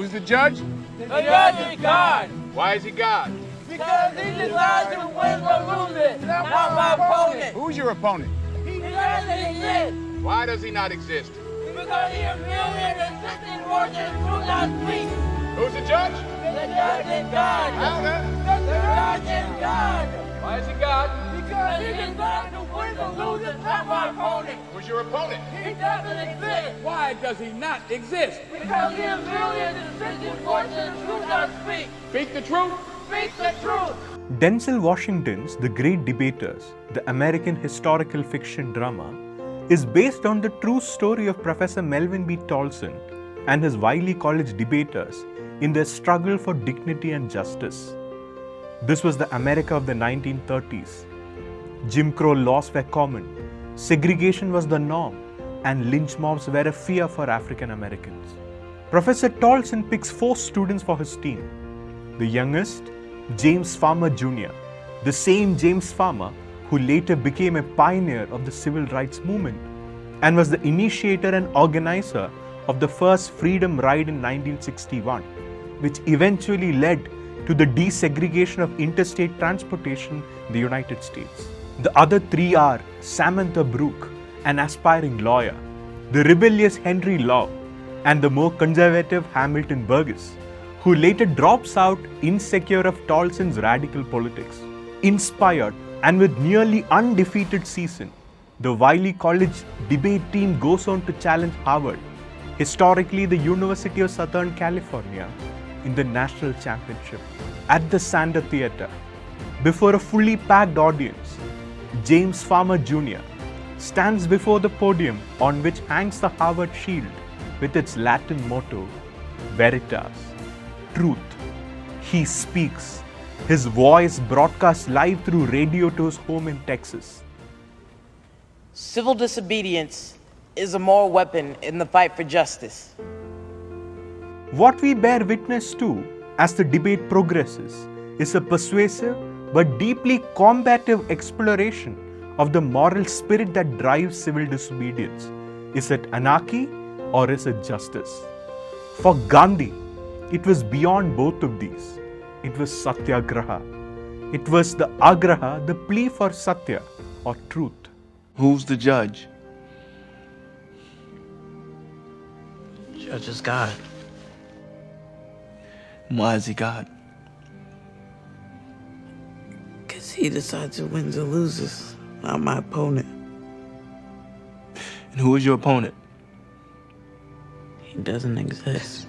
Who's the judge? The judge is God. Why is he God? Because he decides to win or lose it, not my opponent. Who's your opponent? He doesn't exist. Why does he not exist? Because he is millions and sixteen forces do not speak. Who's the judge? The judge is God. Louder. The judge is God. Why is he God? Because he decides to win or lose it, not my opponent. Who's your opponent? He doesn't exist. Why does he not exist? Because he is millions and sixteen forces do not speak. Speak the truth. Speak the truth. Denzel Washington's The Great Debaters, the American historical fiction drama, is based on the true story of Professor Melvin B. Tolson and his Wiley College debaters in their struggle for dignity and justice. This was the America of the 1930s. Jim Crow laws were common, segregation was the norm, and lynch mobs were a fear for African Americans. Professor Tolson picks 4 students for his team. The youngest, James Farmer Jr., the same James Farmer who later became a pioneer of the civil rights movement and was the initiator and organizer of the first freedom ride in 1961, which eventually led to the desegregation of interstate transportation in the United States. The other 3 are Samantha Brooke, an aspiring lawyer, the rebellious Henry Law, and the more conservative Hamilton Burgess, who later drops out insecure of Tolson's radical politics. Inspired and with nearly undefeated season, the Wiley College debate team goes on to challenge Harvard, historically the University of Southern California, in the national championship. At the Sander Theatre, before a fully packed audience, James Farmer Jr. stands before the podium on which hangs the Harvard shield with its Latin motto, Veritas, truth. He speaks, his voice broadcasts live through radio to his home in Texas. Civil disobedience is a moral weapon in the fight for justice. What we bear witness to as the debate progresses is a persuasive but deeply combative exploration of the moral spirit that drives civil disobedience. Is it anarchy or is it justice? For Gandhi, it was beyond both of these. It was Satyagraha. It was the aagraha, the plea for Satya or truth. Who's the judge? Judge is God. Why is he God? Because he decides who wins or loses, not my opponent. And who is your opponent? He doesn't exist.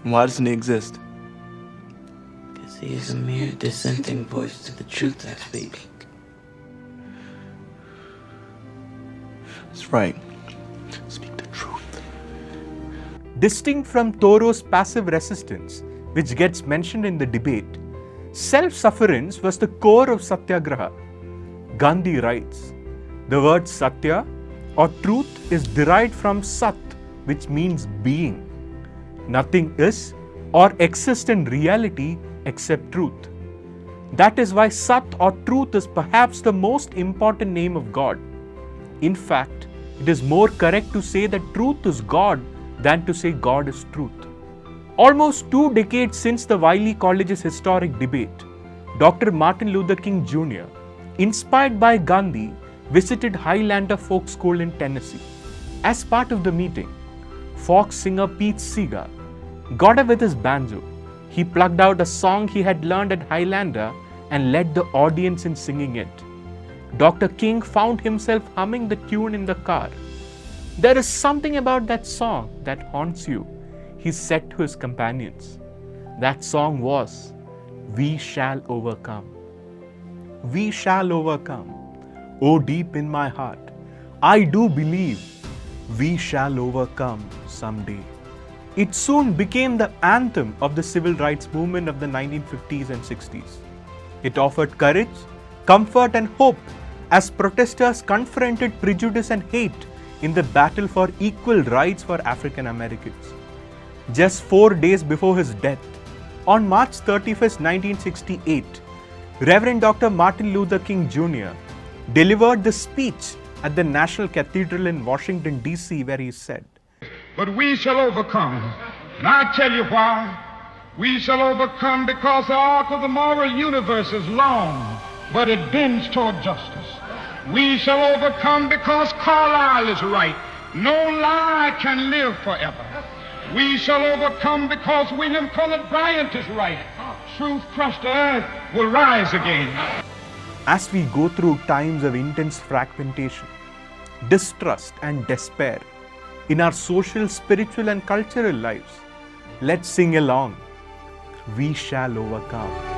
And why doesn't he exist? Because he is a mere dissenting voice to the truth I speak. That's right. Speak the truth. Distinct from Thoreau's passive resistance, which gets mentioned in the debate, self-sufferance was the core of Satyagraha. Gandhi writes, the word Satya or truth is derived from Sat, which means being. Nothing is or exists in reality except truth. That is why Sat or truth is perhaps the most important name of God. In fact, it is more correct to say that truth is God than to say God is truth. Almost 2 decades since the Wiley College's historic debate, Dr. Martin Luther King Jr., inspired by Gandhi, visited Highlander Folk School in Tennessee. As part of the meeting, folk singer Pete Seeger got up with his banjo. He plucked out a song he had learned at Highlander and led the audience in singing it. Dr. King found himself humming the tune in the car. There is something about that song that haunts you, he said to his companions. That song was, We Shall Overcome. We shall overcome. Oh, deep in my heart, I do believe we shall overcome someday. It soon became the anthem of the civil rights movement of the 1950s and 60s. It offered courage, comfort, and hope as protesters confronted prejudice and hate in the battle for equal rights for African Americans. Just 4 days before his death, on March 31st, 1968, Reverend Dr. Martin Luther King Jr. delivered the speech at the National Cathedral in Washington, D.C., where he said, But we shall overcome And I tell you why. We shall overcome because the arc of the moral universe is long, but it bends toward justice. We shall overcome because Carlyle is right. No lie can live forever. We shall overcome because William Cullen Bryant is right. Truth crushed to earth will rise again. As we go through times of intense fragmentation, distrust and despair in our social, spiritual and cultural lives, let's sing along. We shall overcome.